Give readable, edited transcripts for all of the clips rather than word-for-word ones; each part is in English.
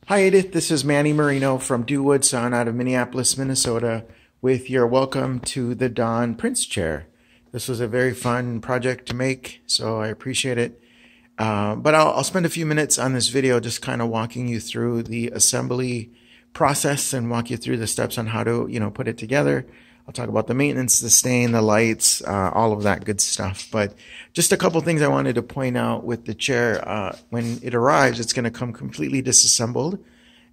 Hi, Edith. This is Manny Marino from Do Wood Son out of Minneapolis, Minnesota, with your welcome to the Dawn Prince Chair. This was a very fun project to make, so I appreciate it. But I'll spend a few minutes on this video just kind of walking you through the assembly process and walk you through the steps on how to, put it together. I'll talk about the maintenance, the stain, the lights, all of that good stuff. But just a couple things I wanted to point out with the chair. When it arrives, it's going to come completely disassembled.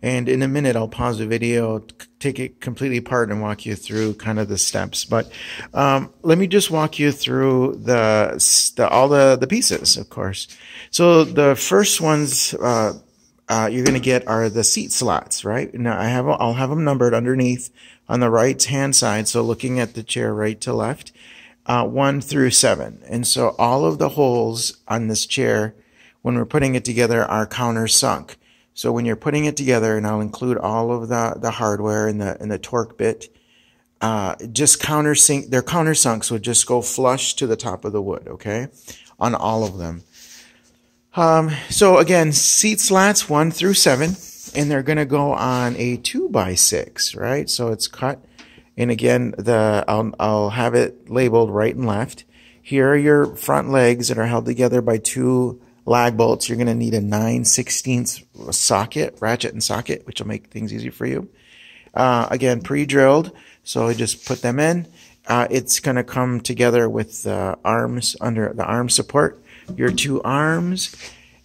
And in a minute, I'll pause the video, take it completely apart and walk you through kind of the steps. But let me just walk you through all the pieces, of course. So the first ones you're going to get are the seat slots, right? Now I'll have them numbered underneath on the right hand side. So looking at the chair right to left, 1 through 7. And so all of the holes on this chair, when we're putting it together, are countersunk. So when you're putting it together, and I'll include all of the hardware and the torque bit, just countersink, they're countersunk, so just go flush to the top of the wood, okay? On all of them. So again, seat slats 1 through 7, and they're going to go on a 2x6, right? So it's cut, and again, I'll have it labeled right and left. Here are your front legs that are held together by 2 lag bolts. You're going to need a 9/16 socket, ratchet and socket, which will make things easier for you. Again, pre-drilled, so I just put them in. It's going to come together with the arms under the arm support, your 2 arms,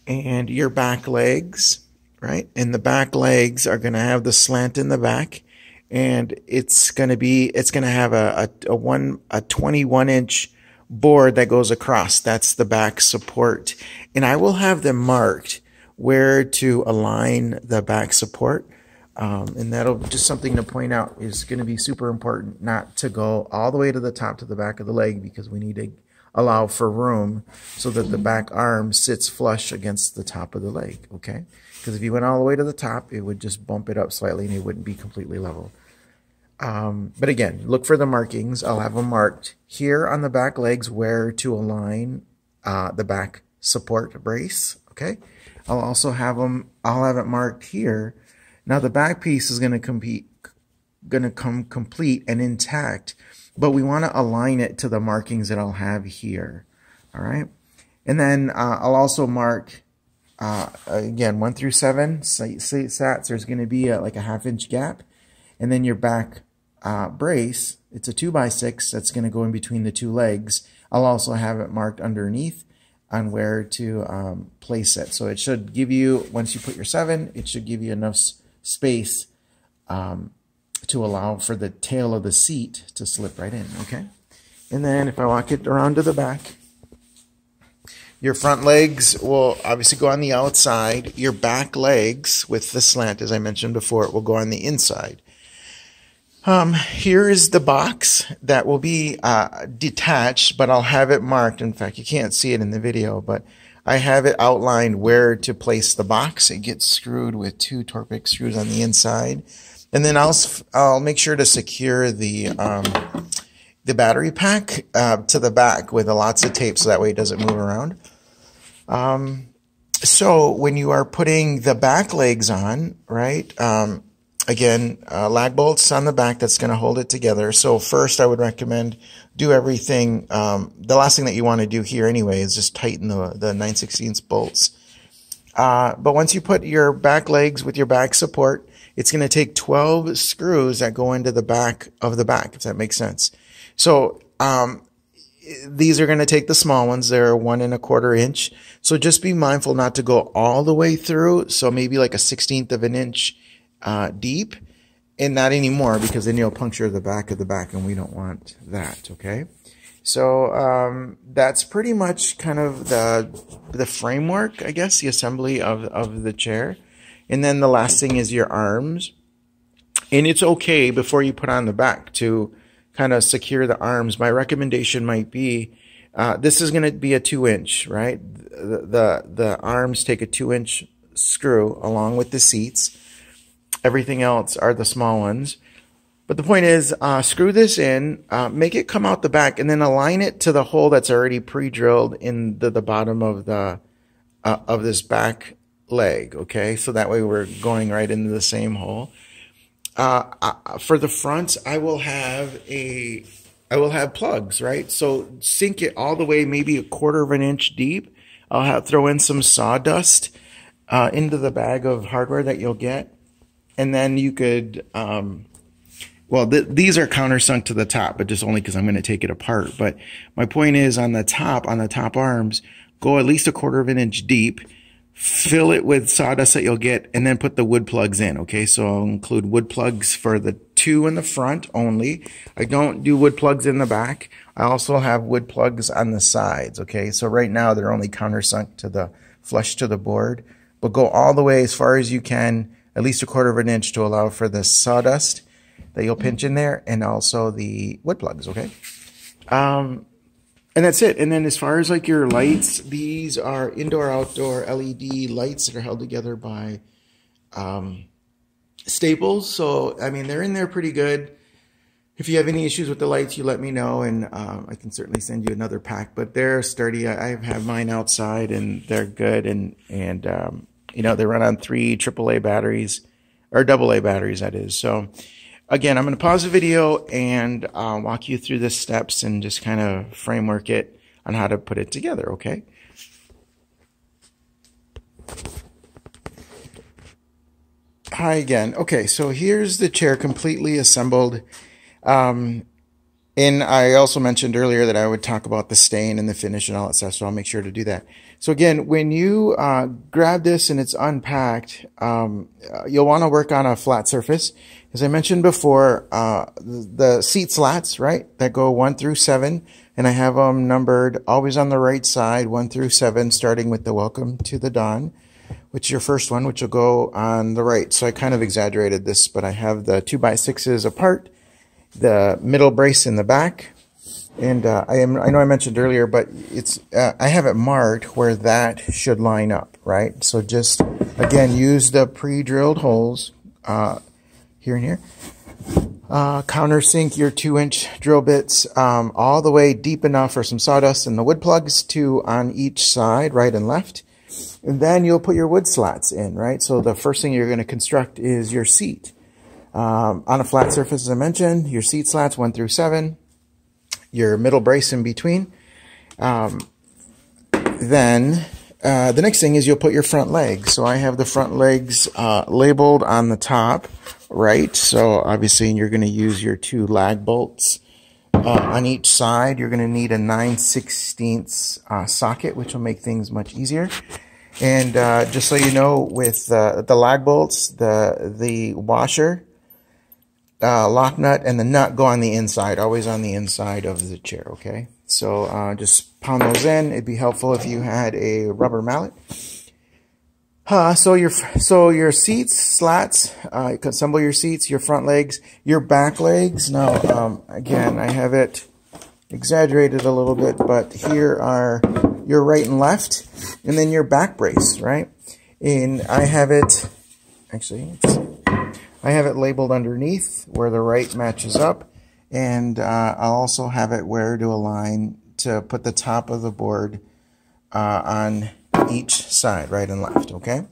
and your back legs, right? And the back legs are going to have the slant in the back, and it's going to have a 21-inch board that goes across. That's the back support. And I will have them marked where to align the back support. And that'll just something to point out is going to be super important not to go all the way to the top to the back of the leg, because we need to allow for room so that the back arm sits flush against the top of the leg, okay? Because if you went all the way to the top, it would just bump it up slightly and it wouldn't be completely level. But again, look for the markings. I'll have them marked here on the back legs where to align the back support brace, okay? I'll have it marked here. Now the back piece is going to come complete and intact, but we want to align it to the markings that I'll have here, all right? And then I'll also mark, again, 1 through 7 seat sats. There's going to be like a 1/2-inch gap. And then your back brace, it's a 2x6 that's going to go in between the 2 legs. I'll also have it marked underneath on where to place it. So it should give you, once you put your 7, it should give you enough space to allow for the tail of the seat to slip right in, okay? And then if I walk it around to the back, your front legs will obviously go on the outside. Your back legs with the slant, as I mentioned before, will go on the inside. Here is the box that will be detached, but I'll have it marked. In fact, you can't see it in the video, but I have it outlined where to place the box. It gets screwed with 2 Torque screws on the inside. And then I'll make sure to secure the battery pack to the back with lots of tape, so that way it doesn't move around. So when you are putting the back legs on, right, again, lag bolts on the back that's going to hold it together. So first I would recommend do everything. The last thing that you want to do here anyway is just tighten the 9/16 bolts. But once you put your back legs with your back support, it's going to take 12 screws that go into the back of the back, if that makes sense. So these are going to take the small ones. They're 1 1/4 inch. So just be mindful not to go all the way through. So maybe like a 1/16 of an inch deep, and not anymore, because then you'll puncture the back of the back, and we don't want that, okay? So that's pretty much kind of the framework, I guess, the assembly of the chair. And then the last thing is your arms. And it's okay before you put on the back to kind of secure the arms. My recommendation might be, this is going to be a 2-inch, right? The arms take a 2-inch screw along with the seats. Everything else are the small ones. But the point is, screw this in, make it come out the back, and then align it to the hole that's already pre-drilled in the bottom of this back leg, okay? So that way we're going right into the same hole. For the fronts, I will have plugs, right? So sink it all the way, maybe 1/4 of an inch deep. I'll throw in some sawdust into the bag of hardware that you'll get. And then you could, well, these are countersunk to the top, but just only because I'm going to take it apart. But my point is on the top arms, go at least 1/4 of an inch deep, fill it with sawdust that you'll get, and then put the wood plugs in, okay? So I'll include wood plugs for the 2 in the front only. I don't do wood plugs in the back. I also have wood plugs on the sides, okay? So right now they're only countersunk to the flush to the board, but go all the way as far as you can, at least 1/4 of an inch to allow for the sawdust that you'll pinch in there and also the wood plugs, okay? And that's it. And then as far as like your lights, these are indoor-outdoor LED lights that are held together by staples. So, I mean, they're in there pretty good. If you have any issues with the lights, you let me know, and I can certainly send you another pack. But they're sturdy. I have mine outside, and they're good. And you know, they run on 3 AAA batteries, or AA batteries, that is. So, again, I'm going to pause the video and walk you through the steps and just kind of framework it on how to put it together, okay? Hi again. Okay, so here's the chair completely assembled. And I also mentioned earlier that I would talk about the stain and the finish and all that stuff, so I'll make sure to do that. So again, when you grab this and it's unpacked, you'll want to work on a flat surface. As I mentioned before, the seat slats, right, that go 1 through 7, and I have them numbered always on the right side, 1 through 7, starting with the Welcome to the Dawn, which is your first one, which will go on the right. So I kind of exaggerated this, but I have the 2x6s apart, the middle brace in the back, and I know I mentioned earlier, but it's I have it marked where that should line up, right? So just again use the pre-drilled holes here and here. Countersink your 2-inch drill bits all the way deep enough for some sawdust and the wood plugs, 2 on each side, right and left. And then you'll put your wood slats in, right? So the first thing you're going to construct is your seat. On a flat surface, as I mentioned, your seat slats 1 through 7, your middle brace in between. Then the next thing is you'll put your front legs. So I have the front legs labeled on the top, right? So obviously you're going to use your 2 lag bolts on each side. You're going to need a 9/16 socket, which will make things much easier. And just so you know, with the lag bolts, the washer, lock nut, and the nut go on the inside, always on the inside of the chair, okay? So just pound those in. It'd be helpful if you had a rubber mallet. So your seats, slats, you can assemble your seats, your front legs, your back legs. Now, again, I have it exaggerated a little bit, but here are your right and left, and then your back brace, right? And I have it, actually, I have it labeled underneath where the right matches up, and I'll also have it where to align to put the top of the board on each side, right and left, okay?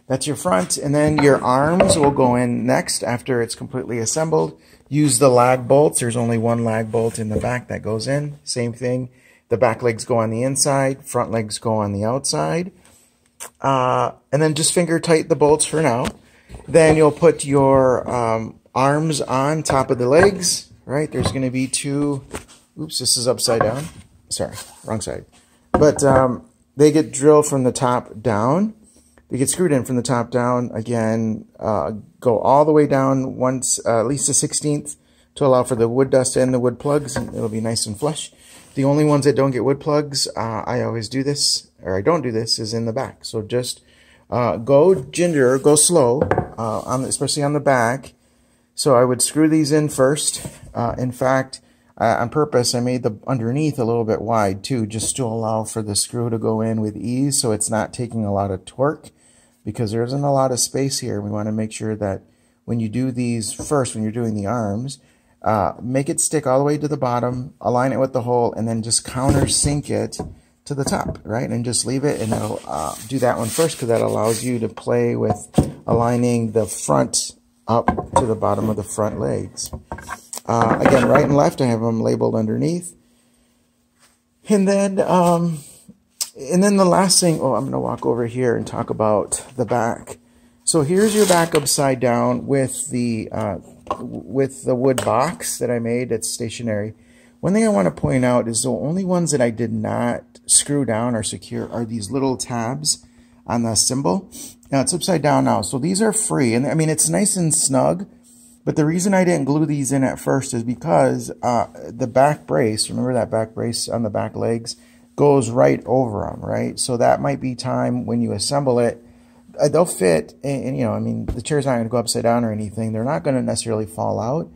That's your front, and then your arms will go in next after it's completely assembled. Use the lag bolts. There's only 1 lag bolt in the back that goes in. Same thing. The back legs go on the inside, front legs go on the outside. And then just finger tight the bolts for now. Then you'll put your arms on top of the legs, right? There's going to be 2, oops, this is upside down. Sorry, wrong side. But they get drilled from the top down. They get screwed in from the top down. Again, go all the way down once, at least a 1/16 to allow for the wood dust and the wood plugs, and it'll be nice and flush. The only ones that don't get wood plugs, I always do this, or I don't do this, is in the back. So just go ginger, go slow, especially on the back. So I would screw these in first. In fact, on purpose, I made the underneath a little bit wide too, just to allow for the screw to go in with ease, so it's not taking a lot of torque, because there isn't a lot of space here. We want to make sure that when you do these first, when you're doing the arms, make it stick all the way to the bottom, align it with the hole, and then just countersink it to the top, right? And just leave it, and it'll do that one first because that allows you to play with aligning the front up to the bottom of the front legs. Again, right and left, I have them labeled underneath. And then the last thing, I'm going to walk over here and talk about the back. So here's your back upside down with the wood box that I made that's stationary. One thing I want to point out is the only ones that I did not screw down or secure are these little tabs on the cymbal. Now it's upside down now, so these are free. And I mean, it's nice and snug, but the reason I didn't glue these in at first is because the back brace, remember that back brace on the back legs, goes right over them, right? So that might be time when you assemble it. They'll fit, and you know, I mean, the chair's not going to go upside down or anything. They're not going to necessarily fall out.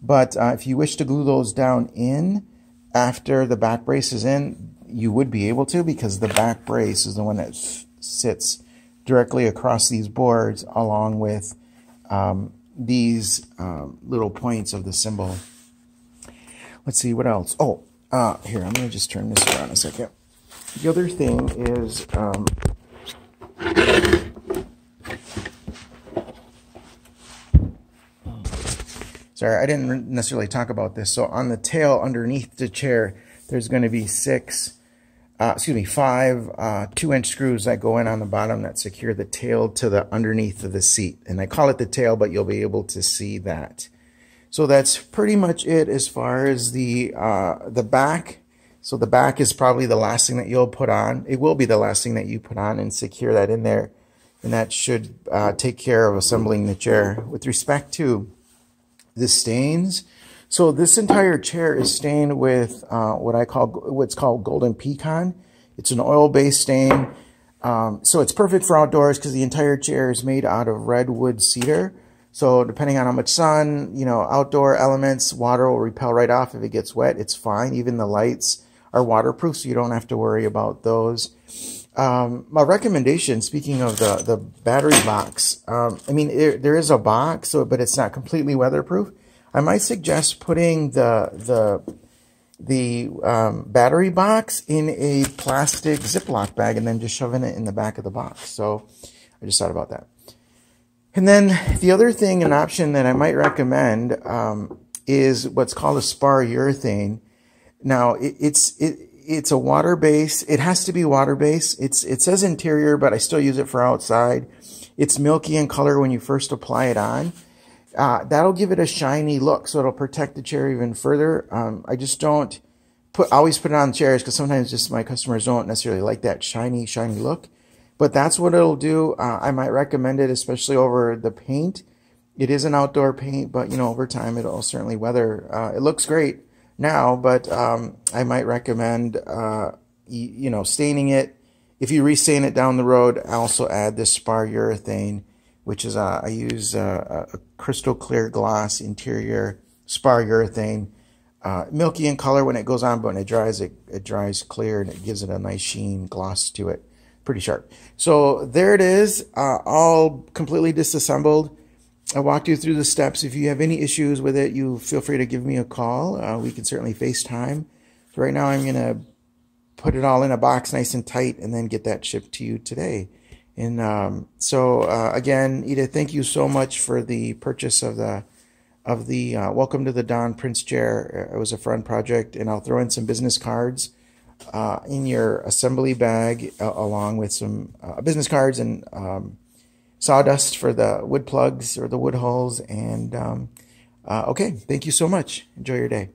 But if you wish to glue those down in after the back brace is in, you would be able to, because the back brace is the one that sits directly across these boards along with these little points of the cymbal. Let's see, what else? Oh, here, I'm going to just turn this around a second. The other thing is... sorry, I didn't necessarily talk about this. So on the tail underneath the chair, there's going to be five 2-inch screws that go in on the bottom that secure the tail to the underneath of the seat. And I call it the tail, but you'll be able to see that. So that's pretty much it as far as the back. So the back is probably the last thing that you'll put on. It will be the last thing that you put on and secure that in there. And that should take care of assembling the chair. With respect to the stains, so this entire chair is stained with what's called golden pecan. It's an oil-based stain, so it's perfect for outdoors because the entire chair is made out of redwood cedar. So depending on how much sun, you know, outdoor elements, water will repel right off. If it gets wet, it's fine. Even the lights are waterproof, so you don't have to worry about those. My recommendation, speaking of the battery box, I mean, there is a box, but it's not completely weatherproof. I might suggest putting the battery box in a plastic Ziploc bag and then just shoving it in the back of the box. So I just thought about that. And then the other thing, an option that I might recommend is what's called a spar urethane. Now, it's a water base. It has to be water based. It says interior, but I still use it for outside. It's milky in color when you first apply it on. That'll give it a shiny look, so it'll protect the chair even further. I just don't always put it on chairs because sometimes just my customers don't necessarily like that shiny look. But that's what it'll do. I might recommend it, especially over the paint. It is an outdoor paint, but you know, over time it'll certainly weather. It looks great now, but I might recommend you know, staining it. If you restain it down the road, I also add this spar urethane, which is I use a crystal clear gloss interior spar urethane, milky in color when it goes on, but when it dries clear and it gives it a nice sheen gloss to it. Pretty sharp. So there it is, all completely disassembled. I walked you through the steps. If you have any issues with it, you feel free to give me a call. We can certainly FaceTime. So right now I'm going to put it all in a box nice and tight and then get that shipped to you today. And again, Edith, thank you so much for the purchase of the Welcome to the Don Prince chair. It was a fun project, and I'll throw in some business cards in your assembly bag along with some business cards and sawdust for the wood plugs or the wood hulls. And okay, thank you so much. Enjoy your day.